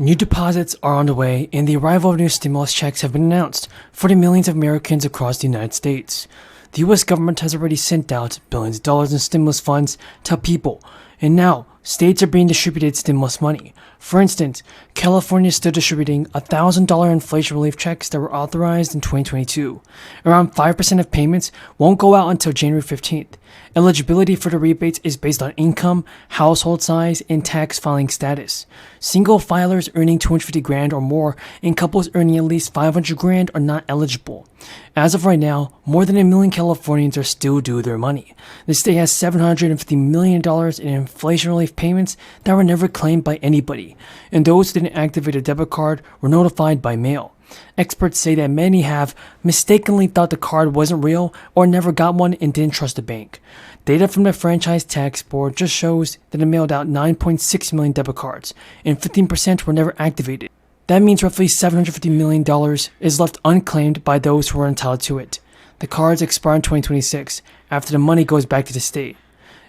New deposits are on the way, and the arrival of new stimulus checks have been announced for the millions of Americans across the United States. The US government has already sent out billions of dollars in stimulus funds to people, and now states are being distributed stimulus money. For instance, California is still distributing $1,000 inflation relief checks that were authorized in 2022. Around 5% of payments won't go out until January 15th. Eligibility for the rebates is based on income, household size, and tax filing status. Single filers earning $250,000 or more and couples earning at least $500,000 are not eligible. As of right now, more than 1 million Californians are still due their money. The state has $750 million in inflation relief payments that were never claimed by anybody, and those who didn't activate a debit card were notified by mail. Experts say that many have mistakenly thought the card wasn't real or never got one and didn't trust the bank. Data from the Franchise Tax Board just shows that it mailed out 9.6 million debit cards, and 15% were never activated. That means roughly $750 million is left unclaimed by those who are entitled to it. The cards expire in 2026 after the money goes back to the state.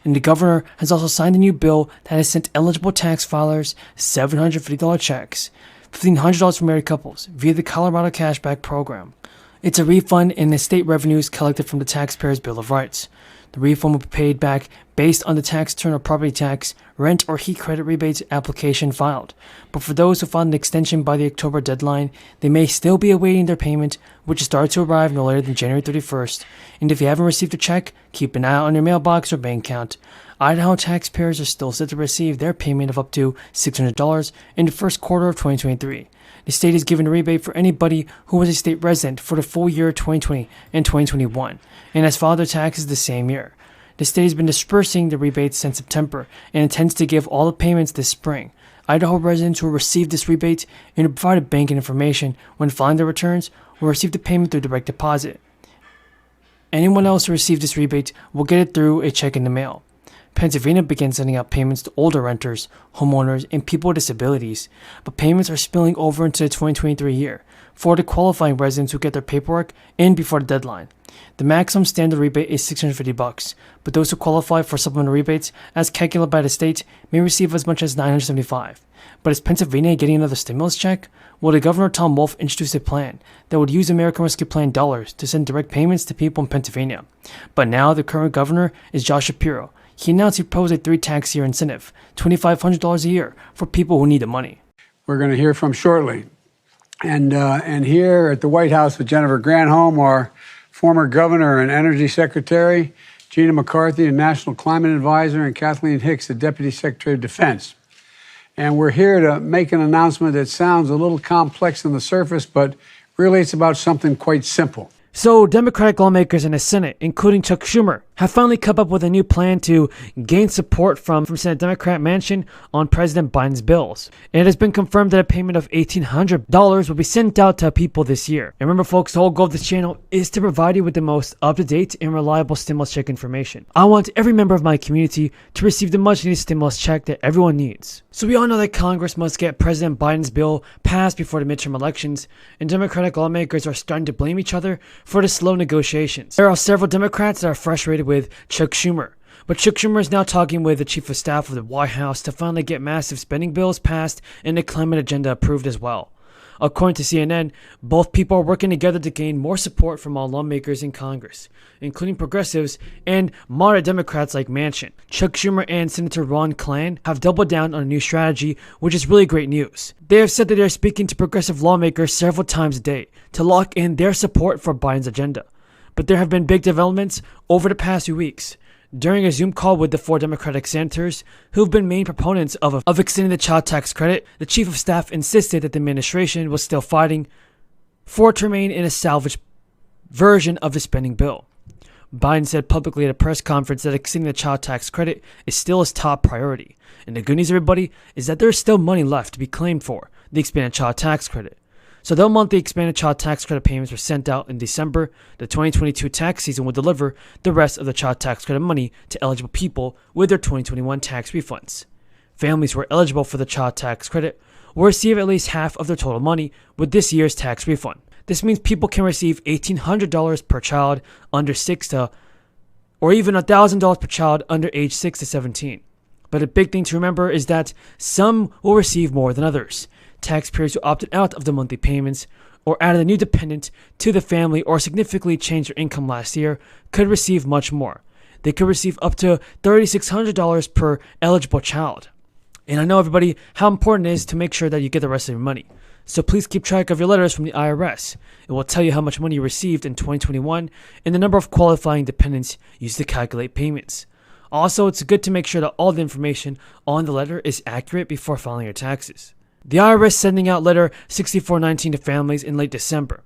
And the governor has also signed a new bill that has sent eligible tax filers $750 checks, $1,500 for married couples, via the Colorado Cashback Program. It's a refund in the state revenues collected from the taxpayer's Bill of Rights. The refund will be paid back based on the tax return or property tax, rent, or heat credit rebates application filed. But for those who filed an extension by the October deadline, they may still be awaiting their payment, which starts to arrive no later than January 31st. And if you haven't received a check, keep an eye out on your mailbox or bank account. Idaho taxpayers are still set to receive their payment of up to $600 in the first quarter of 2023. The state is giving a rebate for anybody who was a state resident for the full year 2020 and 2021 and has filed their taxes the same year. The state has been dispersing the rebates since September and intends to give all the payments this spring. Idaho residents who receive this rebate and who provide banking information when filing their returns will receive the payment through direct deposit. Anyone else who receives this rebate will get it through a check in the mail. Pennsylvania began sending out payments to older renters, homeowners, and people with disabilities, but payments are spilling over into the 2023 year for the qualifying residents who get their paperwork in before the deadline. The maximum standard rebate is $650, but those who qualify for supplemental rebates, as calculated by the state, may receive as much as $975. But is Pennsylvania getting another stimulus check? Well, the Governor Tom Wolf introduced a plan that would use American Rescue Plan dollars to send direct payments to people in Pennsylvania. But now the current governor is Josh Shapiro. He announced he proposed a 3-tax year incentive, $2,500 a year, for people who need the money. We're going to hear from shortly. And here at the White House with Jennifer Granholm, our former governor and energy secretary, Gina McCarthy, the National Climate Advisor, and Kathleen Hicks, the Deputy Secretary of Defense. And we're here to make an announcement that sounds a little complex on the surface, but really it's about something quite simple. So, Democratic lawmakers in the Senate, including Chuck Schumer, have finally come up with a new plan to gain support from Senate Democrat Manchin on President Biden's bills. And it has been confirmed that a payment of $1,800 will be sent out to people this year. And remember, folks, the whole goal of this channel is to provide you with the most up-to-date and reliable stimulus check information. I want every member of my community to receive the much-needed stimulus check that everyone needs. So we all know that Congress must get President Biden's bill passed before the midterm elections, and Democratic lawmakers are starting to blame each other for the slow negotiations. There are several Democrats that are frustrated with Chuck Schumer, but Chuck Schumer is now talking with the chief of staff of the White House to finally get massive spending bills passed and the climate agenda approved as well. According to CNN, both people are working together to gain more support from all lawmakers in Congress, including progressives and moderate Democrats like Manchin. Chuck Schumer and Senator Ron Klain have doubled down on a new strategy, which is really great news. They have said that they are speaking to progressive lawmakers several times a day to lock in their support for Biden's agenda. But there have been big developments over the past few weeks. During a Zoom call with the 4 Democratic senators who've been main proponents of extending the child tax credit, the chief of staff insisted that the administration was still fighting for it to remain in a salvaged version of the spending bill. Biden said publicly at a press conference that extending the child tax credit is still his top priority. And the good news, everybody, is that there's still money left to be claimed for the expanded child tax credit. So the monthly expanded child tax credit payments were sent out in December. The 2022 tax season will deliver the rest of the child tax credit money to eligible people with their 2021 tax refunds. Families who are eligible for the child tax credit will receive at least half of their total money with this year's tax refund. This means people can receive $1,800 per child under 6 to, or even $1,000 per child under age 6 to 17. But a big thing to remember is that some will receive more than others. Taxpayers who opted out of the monthly payments or added a new dependent to the family or significantly changed their income last year could receive much more. They could receive up to $3,600 per eligible child. And I know, everybody, how important it is to make sure that you get the rest of your money. So please keep track of your letters from the IRS. It will tell you how much money you received in 2021 and the number of qualifying dependents used to calculate payments. Also, it's good to make sure that all the information on the letter is accurate before filing your taxes. The IRS sending out letter 6419 to families in late December.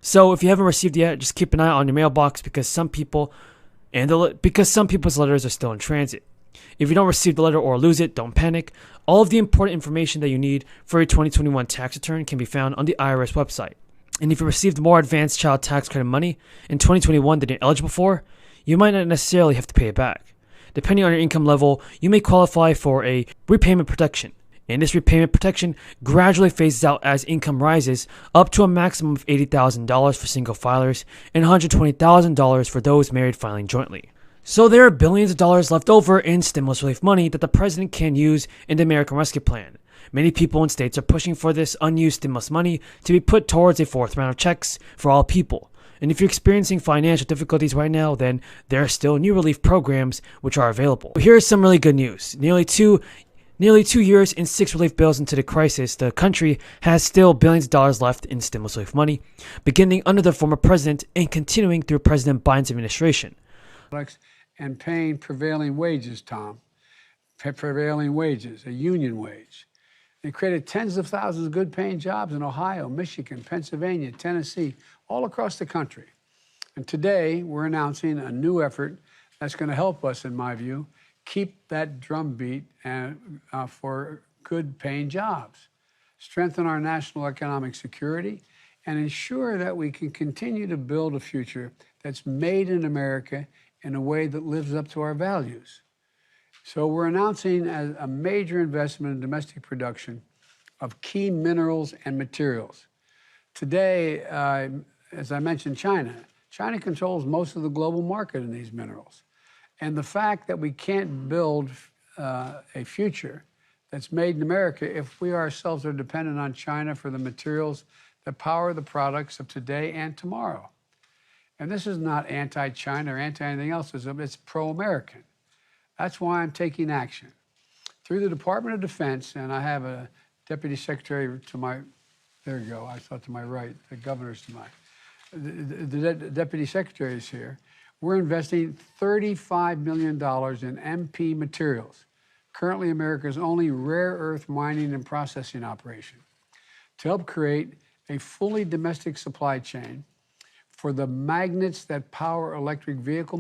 So if you haven't received it yet, just keep an eye on your mailbox because some people's letters are still in transit. If you don't receive the letter or lose it, don't panic. All of the important information that you need for your 2021 tax return can be found on the IRS website. And if you received more advanced child tax credit money in 2021 than you're eligible for, you might not necessarily have to pay it back. Depending on your income level, you may qualify for a repayment protection. And this repayment protection gradually phases out as income rises, up to a maximum of $80,000 for single filers and $120,000 for those married filing jointly. So there are billions of dollars left over in stimulus relief money that the president can use in the American Rescue Plan. Many people and states are pushing for this unused stimulus money to be put towards a fourth round of checks for all people. And if you're experiencing financial difficulties right now, then there are still new relief programs which are available. Here's some really good news. Nearly two years and 6 relief bills into the crisis, the country has still billions of dollars left in stimulus relief money, beginning under the former president and continuing through President Biden's administration. And paying prevailing wages, Tom. Prevailing wages, a union wage. They created tens of thousands of good-paying jobs in Ohio, Michigan, Pennsylvania, Tennessee, all across the country. And today, we're announcing a new effort that's going to help us, in my view, keep that drumbeat for good-paying jobs, strengthen our national economic security, and ensure that we can continue to build a future that's made in America in a way that lives up to our values. So we're announcing a major investment in domestic production of key minerals and materials. Today, as I mentioned, China controls most of the global market in these minerals. And the fact that we can't build a future that's made in America if we ourselves are dependent on China for the materials that power the products of today and tomorrow. And this is not anti-China or anti-anything else, it's pro-American. That's why I'm taking action. Through the Department of Defense, and I have a Deputy Secretary to my, there you go, I thought to my right, the governor's to my, the Deputy Secretary is here. We're investing $35 million in MP materials, currently America's only rare earth mining and processing operation, to help create a fully domestic supply chain for the magnets that power electric vehicle